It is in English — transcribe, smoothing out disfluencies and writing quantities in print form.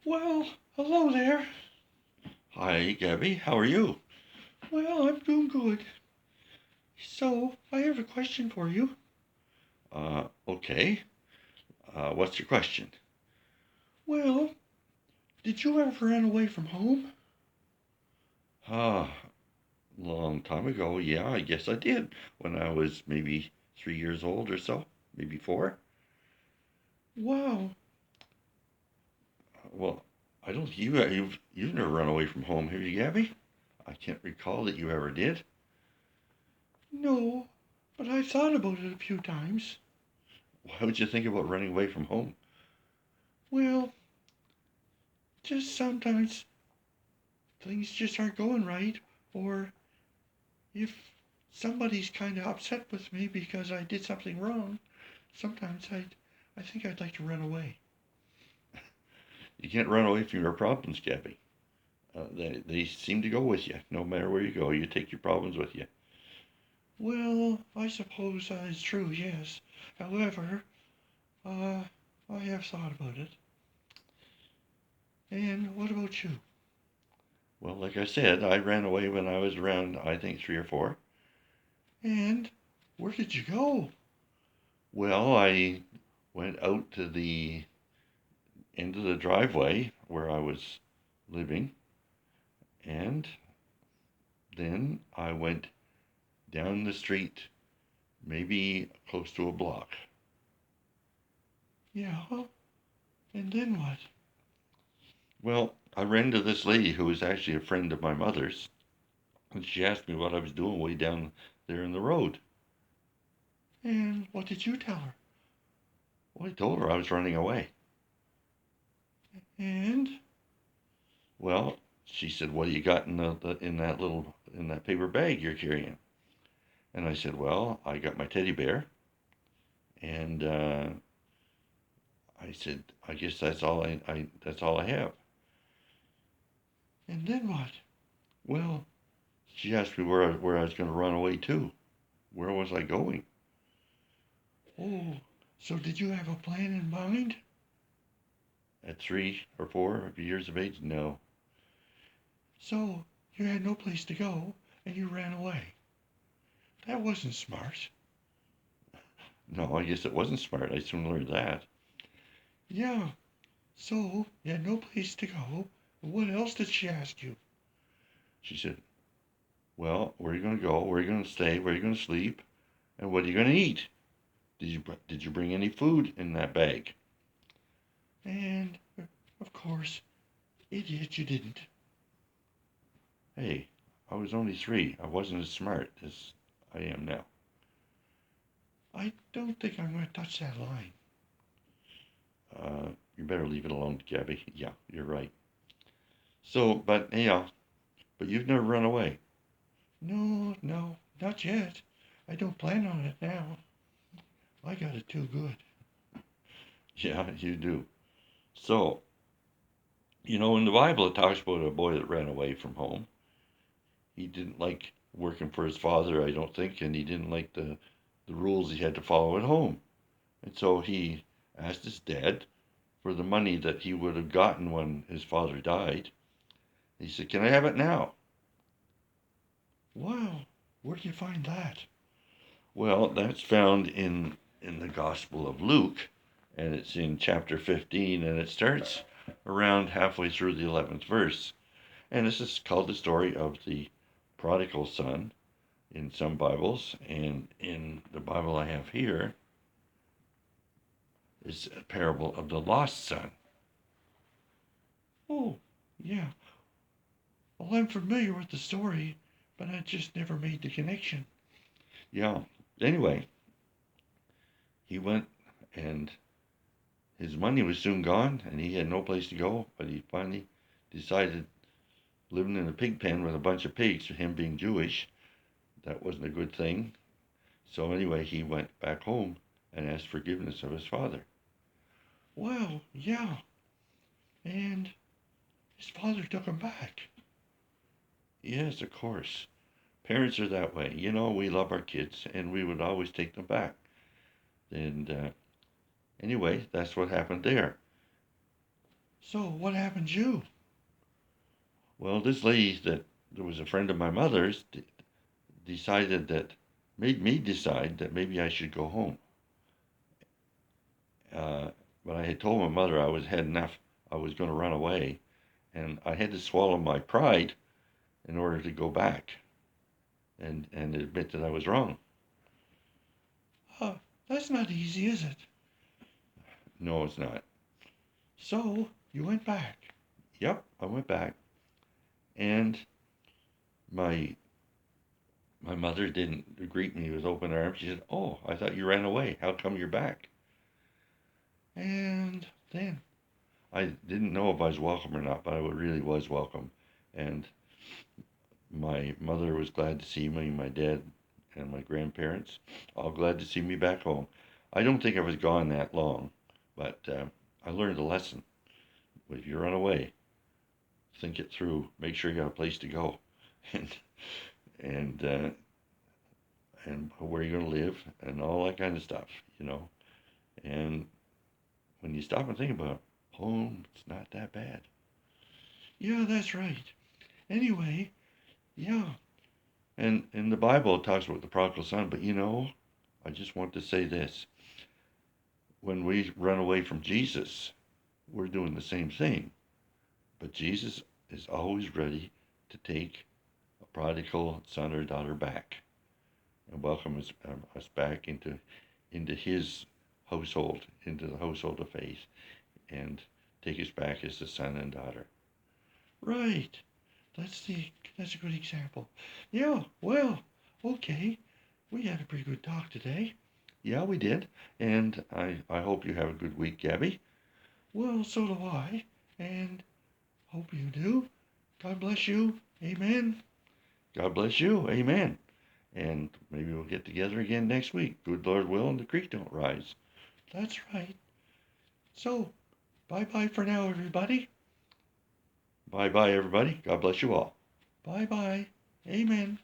Well, hello there. Hi, Gabby. How are you? Well, I'm doing good. So, I have a question for you. Okay. What's your question? Well, did you ever run away from home? Ah, long time ago. Yeah, I guess I did when I was maybe 3 years old or so, maybe four. Wow. Well, I don't. You've never run away from home, have you, Gabby? I can't recall that you ever did. No, but I've thought about it a few times. Why would you think about running away from home? Well, just sometimes things just aren't going right, or if somebody's kind of upset with me because I did something wrong, sometimes I think I'd like to run away. You can't run away from your problems, Gabby. They seem to go with you. No matter where you go, you take your problems with you. Well, I suppose that is true, yes. However, uh, I have thought about it. And what about you? Well, like I said, I ran away when I was around, I think, three or four. And where did you go? Well, I went out to the end of the driveway where I was living, and then I went down the street, maybe close to a block. Yeah, and then what? Well, I ran into this lady who was actually a friend of my mother's, and she asked me what I was doing way down there in the road. And what did you tell her? Well, I told her I was running away. And, Well, she said, "What do you got in in that paper bag you're carrying?" And I said, "Well, I got my teddy bear." And I said, "I guess that's all I have." and then what? Well, she asked me where I was going to run away to. Where was I going? Oh, so did you have a plan in mind? At 3 or 4 years of age? No. So you had no place to go and you ran away. That wasn't smart. No, I guess it wasn't smart. I soon learned that. Yeah, so you had no place to go. What else did she ask you? She said, "Well, where are you going to go? Where are you going to stay? Where are you going to sleep? And what are you going to eat? Did you bring any food in that bag?" And, of course, idiot, you didn't. Hey, I was only 3. I wasn't as smart as I am now. I don't think I'm going to touch that line. You better leave it alone, Gabby. Yeah, you're right. So, but yeah, but you've never run away. No, no, not yet. I don't plan on it now. I got it too good. Yeah, you do. So, in the Bible, it talks about a boy that ran away from home. He didn't like working for his father, I don't think, and he didn't like the rules he had to follow at home. And so he asked his dad for the money that he would have gotten when his father died. He said, "Can I have it now?" Wow, where'd you find that? Well, that's found in the Gospel of Luke, and it's in chapter 15, and it starts around halfway through the 11th verse. And this is called the story of the prodigal son in some Bibles, and in the Bible I have here is a parable of the lost son. Oh, yeah. Well, I'm familiar with the story, but I just never made the connection. Yeah. Anyway, he went, and his money was soon gone, and he had no place to go, but he finally decided living in a pig pen with a bunch of pigs, him being Jewish, that wasn't a good thing. So anyway, he went back home and asked forgiveness of his father. Wow, yeah. And his father took him back. Yes, of course. Parents are that way. We love our kids and we would always take them back. And anyway, that's what happened there. So what happened to you? Well, this lady that was a friend of my mother's decided that, made me decide that maybe I should go home. Uh, but I had told my mother I was had enough. I was going to run away, and I had to swallow my pride in order to go back and admit that I was wrong. Uh, that's not easy, is it? No, it's not. So you went back. Yep, I went back, and my my mother didn't greet me with open arms. She said, "Oh, I thought you ran away. How come you're back?" And then, I didn't know if I was welcome or not, but I really was welcome. And my mother was glad to see me, my dad and my grandparents, all glad to see me back home. I don't think I was gone that long, but I learned a lesson. If you run away, think it through. Make sure you got a place to go, and and uh, and where you're going to live, and all that kind of stuff, you know. And when you stop and think about it, home, it's not that bad. yeah, that's right. Anyway, yeah, And in the Bible, it talks about the prodigal son. But I just want to say this: when we run away from Jesus, we're doing the same thing. But Jesus is always ready to take a prodigal son or daughter back and welcome us back into His household, into the household of faith, and take us back as a son and daughter. right. That's a good example. Yeah, well, okay. We had a pretty good talk today. Yeah, we did, and I hope you have a good week, Gabby. Well, so do I. And hope you do. God bless you. Amen. God bless you. Amen. And maybe we'll get together again next week. Good Lord willing, the creek don't rise. That's right. So, bye bye for now, everybody. Bye bye, everybody. God bless you all. Bye bye. Amen.